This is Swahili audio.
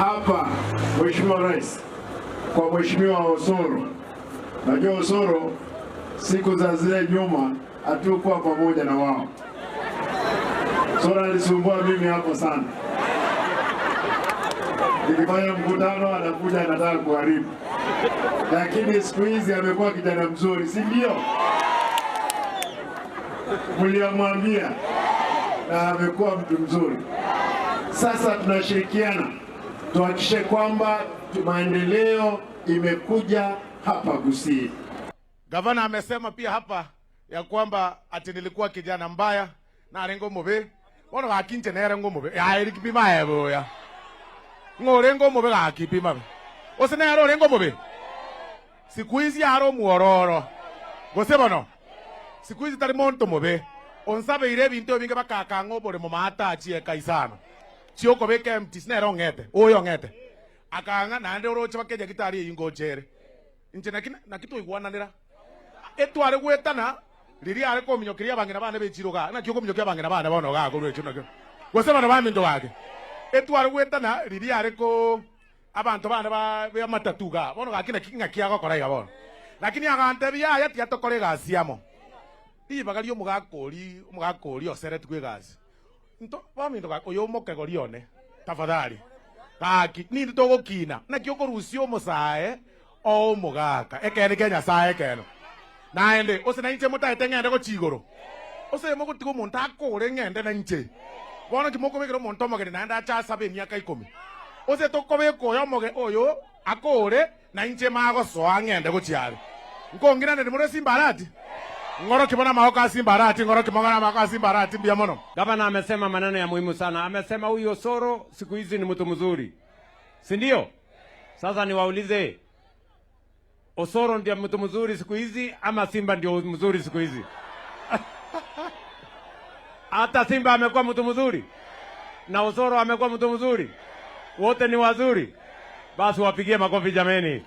hapa Mheshimiwa Rais kwa Mheshimiwa Osoro. Najua Osoro siku za zile nyuma hatukuwa pamoja na wao. Osoro alisumbua mimi hapo sana. Nikifanya mkutano anakuja anataka kuharibu. Lakini siku hizi amekuwa kijana mzuri, si ndio? Mliamwambia na amekuwa mtu mzuri. Sasa tunashirikiana tuhakikishe kwamba maendeleo imekuja hapa Gusii. Gavana amesema pia hapa ya kwamba ati nilikuwa kijana mbaya na rengo mobe. Wana gakinje na rengo mobe. Ya ilikipima hebo ya. Ngorengo mobe gakipima. Osene yaro rengo mobe. Siku hizi yaro muororo. Goseba no. Siku hizi tari monto mobe. Onsabe ire bintu binge bakakango bore mo mata achie kaisano. Chioko beke mtisne rongete. Oyo ngete. Akanga nande oroche bakeje gitari ingo chere. Inche na kitu igwananira. Etware gwetana riri are ko minyokiria bangena bana bechiroga na kioko minyokia bangena bana bono ga ko rwecho nako. Goseba na bamindo wake. Etware gwetana riri are ko abantu bana ba matatuga bono ga kina kinga kiago koraiga bono. Lakini agante bia ya tia tokore gasiamo. Ibagario mugakori osere tukwe gazi. Nto bamindo ga oyo mokegori one. Tafadhali. Kaki ni ndogokina na kioko rusio mosae o mugaka ekene Kenya sae keno. Naende ose na inche mutaete ngende go chigoro. Ose moko tigo monta akore ngende na inche. Bona kimoko bekero monto mogere naenda acha sabe miaka 10. Ose tokobe ko yo moge oyo akore na inche mago soa ngende go chiare. Nkongira ndi mure simbarati. Ngoro kibona maoka simbarati, ngoro kimongana maoka simbarati mbia mono. Gavana amesema maneno ya muhimu sana. Amesema huyu Osoro siku hizi ni mtu mzuri. Si ndio? Sasa niwaulize, Osoro ndio mtu mzuri siku hizi ama Simba ndio mzuri siku hizi? Hata Simba amekuwa mtu mzuri na Osoro amekuwa mtu mzuri. Wote ni wazuri. Basi wapigie makofi jameni.